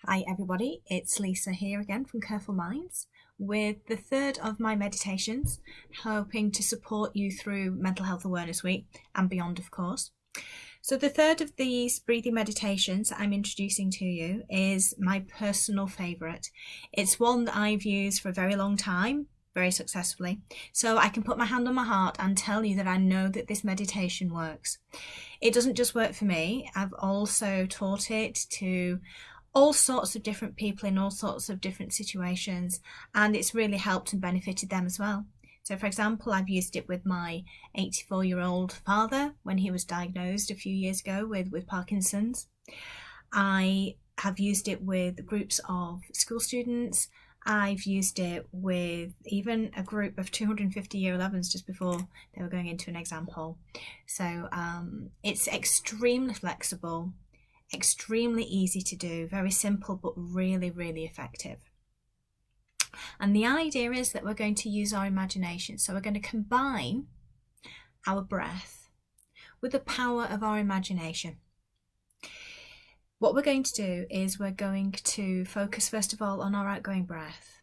Hi everybody, it's Lisa here again from Careful Minds with the third of my meditations, hoping to support you through Mental Health Awareness Week and beyond, of course. So the third of these breathing meditations I'm introducing to you is my personal favourite. It's one that I've used for a very long time, very successfully, so I can put my hand on my heart and tell you that I know that this meditation works. It doesn't just work for me, I've also taught it to all sorts of different people in all sorts of different situations, and it's really helped and benefited them as well. So for example, I've used it with my 84-year-old father when he was diagnosed a few years ago with Parkinson's. I have used it with groups of school students. I've used it with even a group of 250 year 11s just before they were going into an exam hall. So it's extremely flexible, extremely easy to do, very simple but really, really effective. And the idea is that we're going to use our imagination. So we're going to combine our breath with the power of our imagination. What we're going to do is we're going to focus first of all on our outgoing breath.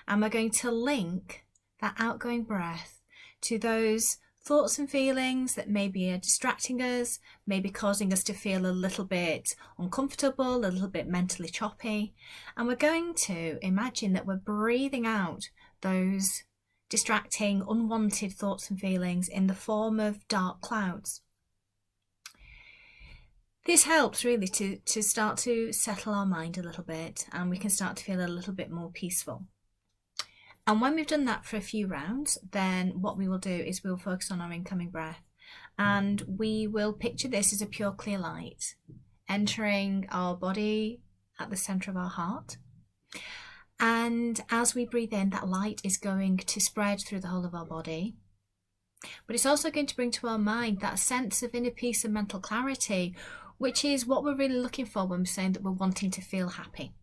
And we're going to link that outgoing breath to those thoughts and feelings that maybe are distracting us, maybe causing us to feel a little bit uncomfortable, a little bit mentally choppy. And we're going to imagine that we're breathing out those distracting, unwanted thoughts and feelings in the form of dark clouds. This helps really to start to settle our mind a little bit, and we can start to feel a little bit more peaceful. And when we've done that for a few rounds, then what we will do is we'll focus on our incoming breath, and we will picture this as a pure clear light entering our body at the center of our heart. And as we breathe in, that light is going to spread through the whole of our body. But it's also going to bring to our mind that sense of inner peace and mental clarity, which is what we're really looking for when we're saying that we're wanting to feel happy.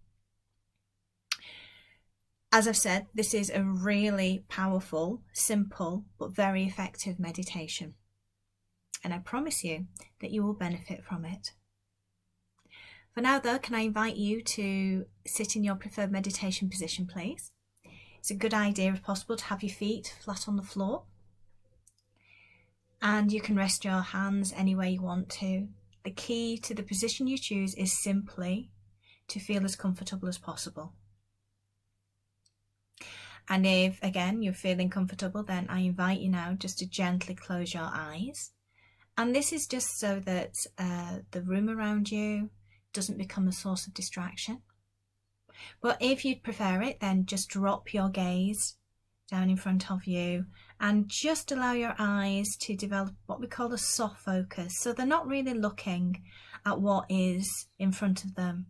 As I've said, this is a really powerful, simple, but very effective meditation. And I promise you that you will benefit from it. For now though, can I invite you to sit in your preferred meditation position, please? It's a good idea, if possible, to have your feet flat on the floor. And you can rest your hands any way you want to. The key to the position you choose is simply to feel as comfortable as possible. And if, again, you're feeling comfortable, then I invite you now just to gently close your eyes. And this is just so that the room around you doesn't become a source of distraction. But if you'd prefer it, then just drop your gaze down in front of you and just allow your eyes to develop what we call a soft focus. So they're not really looking at what is in front of them.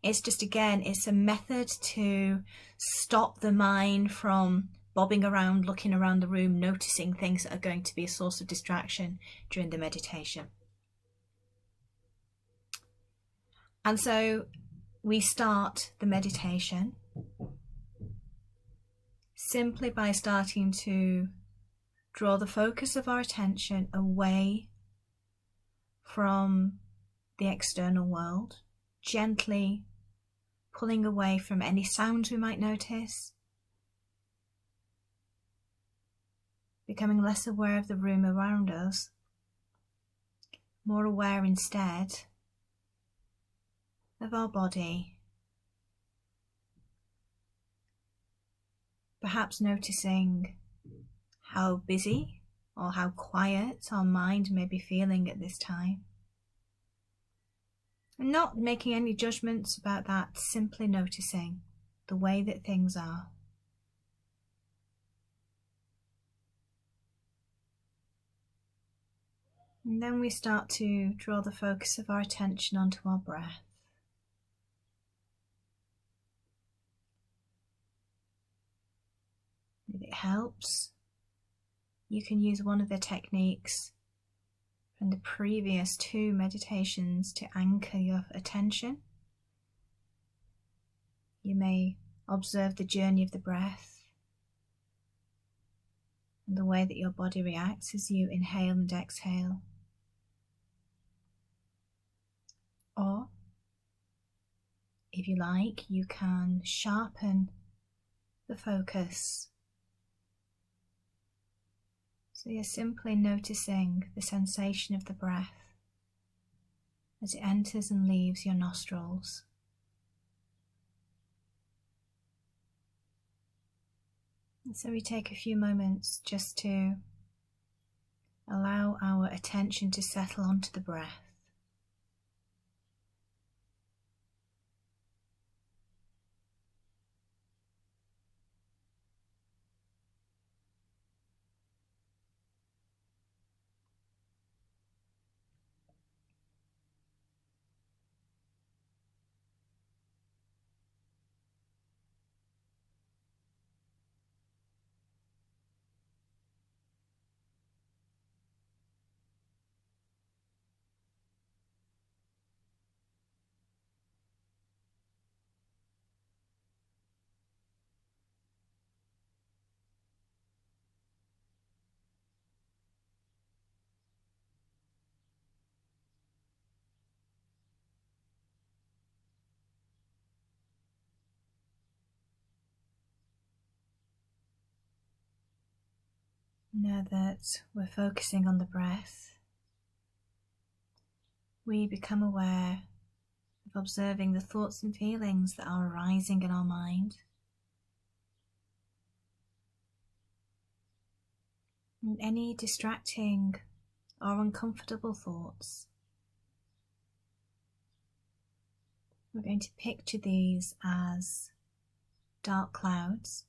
It's just, again, it's a method to stop the mind from bobbing around, looking around the room, noticing things that are going to be a source of distraction during the meditation. And so we start the meditation simply by starting to draw the focus of our attention away from the external world, gently pulling away from any sounds we might notice, becoming less aware of the room around us, more aware instead of our body, perhaps noticing how busy or how quiet our mind may be feeling at this time. And not making any judgments about that, simply noticing the way that things are. And then we start to draw the focus of our attention onto our breath. If it helps, you can use one of the techniques from the previous two meditations to anchor your attention. You may observe the journey of the breath and the way that your body reacts as you inhale and exhale. Or If you like, you can sharpen the focus. So you're simply noticing the sensation of the breath as it enters and leaves your nostrils. And so we take a few moments just to allow our attention to settle onto the breath. Now that we're focusing on the breath, we become aware of observing the thoughts and feelings that are arising in our mind. And any distracting or uncomfortable thoughts. We're going to picture these as dark clouds.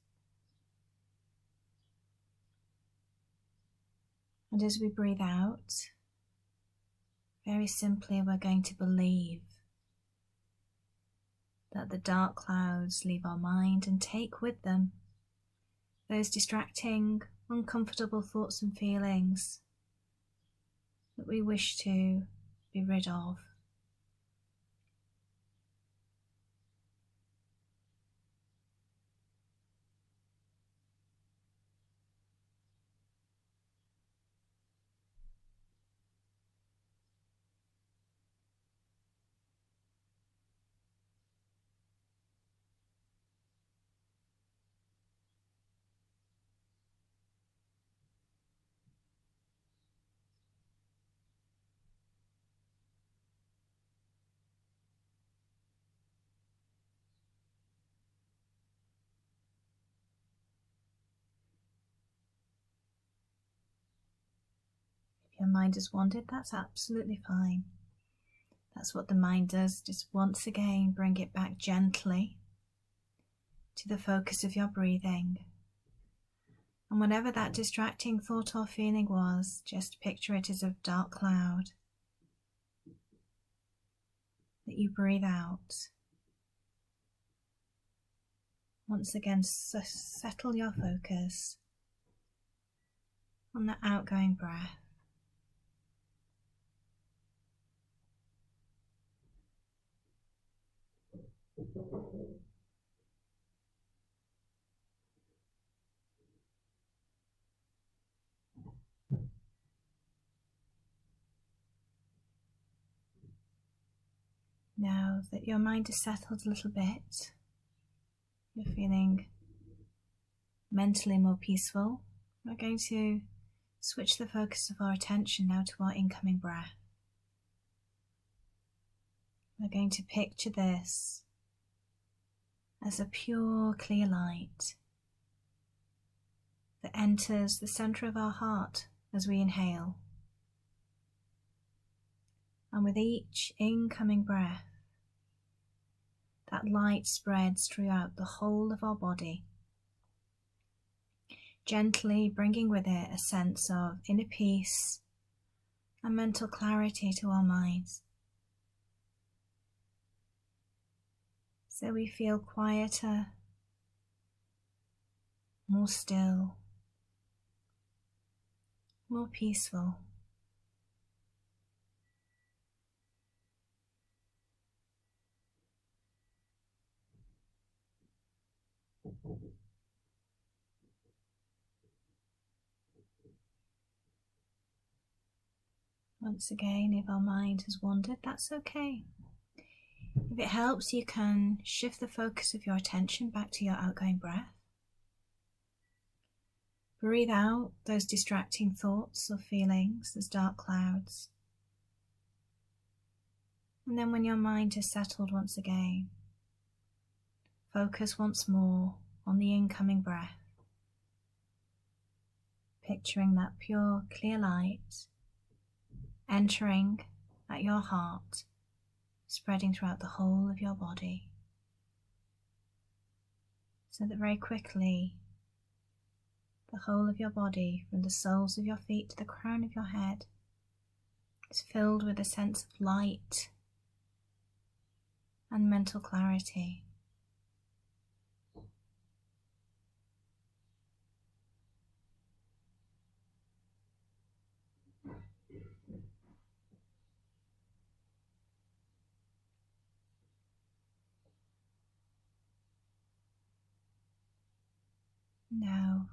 And as we breathe out, very simply we're going to believe that the dark clouds leave our mind and take with them those distracting, uncomfortable thoughts and feelings that we wish to be rid of. If your mind has wandered, that's absolutely fine. That's what the mind does, just once again bring it back gently to the focus of your breathing. And whatever that distracting thought or feeling was, just picture it as a dark cloud that you breathe out. Once again, settle your focus on the outgoing breath. Now that your mind is settled a little bit, you're feeling mentally more peaceful, we're going to switch the focus of our attention now to our incoming breath. We're going to picture this as a pure, clear light that enters the center of our heart as we inhale. And with each incoming breath, that light spreads throughout the whole of our body, gently bringing with it a sense of inner peace and mental clarity to our minds. So we feel quieter, more still, more peaceful. Once again, if our mind has wandered, that's okay. If it helps, you can shift the focus of your attention back to your outgoing breath. Breathe out those distracting thoughts or feelings as dark clouds. And then when your mind has settled once again, focus once more on the incoming breath, picturing that pure, clear light entering at your heart, spreading throughout the whole of your body, so that very quickly the whole of your body, from the soles of your feet to the crown of your head, is filled with a sense of light and mental clarity. Now,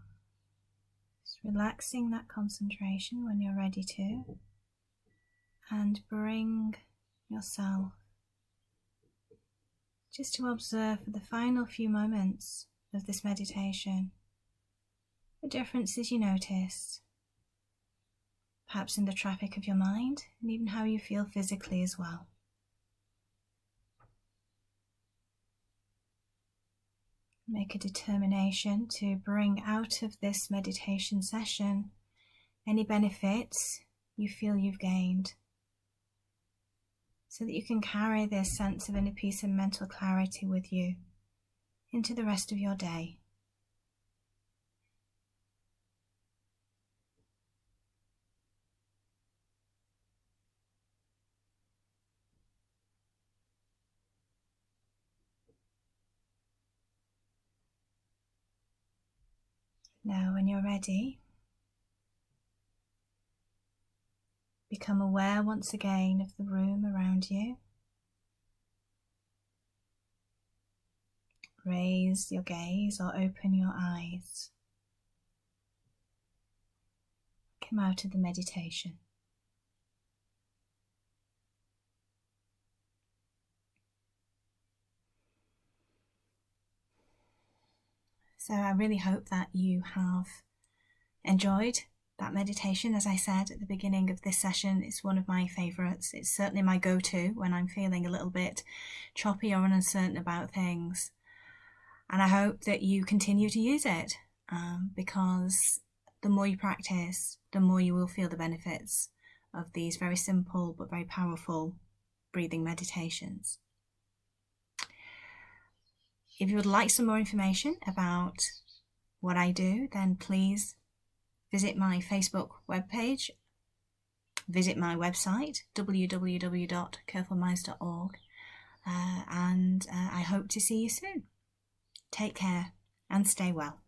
just relaxing that concentration when you're ready to, and bring yourself just to observe for the final few moments of this meditation the differences you noticed, perhaps in the traffic of your mind, and even how you feel physically as well. Make a determination to bring out of this meditation session any benefits you feel you've gained, so that you can carry this sense of inner peace and mental clarity with you into the rest of your day. Now, when you're ready, become aware once again of the room around you. Raise your gaze or open your eyes. Come out of the meditation. So I really hope that you have enjoyed that meditation. As I said at the beginning of this session, it's one of my favourites. It's certainly my go-to when I'm feeling a little bit choppy or uncertain about things. And I hope that you continue to use it, because the more you practice, the more you will feel the benefits of these very simple but very powerful breathing meditations. If you would like some more information about what I do, then please visit my Facebook webpage, visit my website, www.carefulminds.org, and I hope to see you soon. Take care and stay well.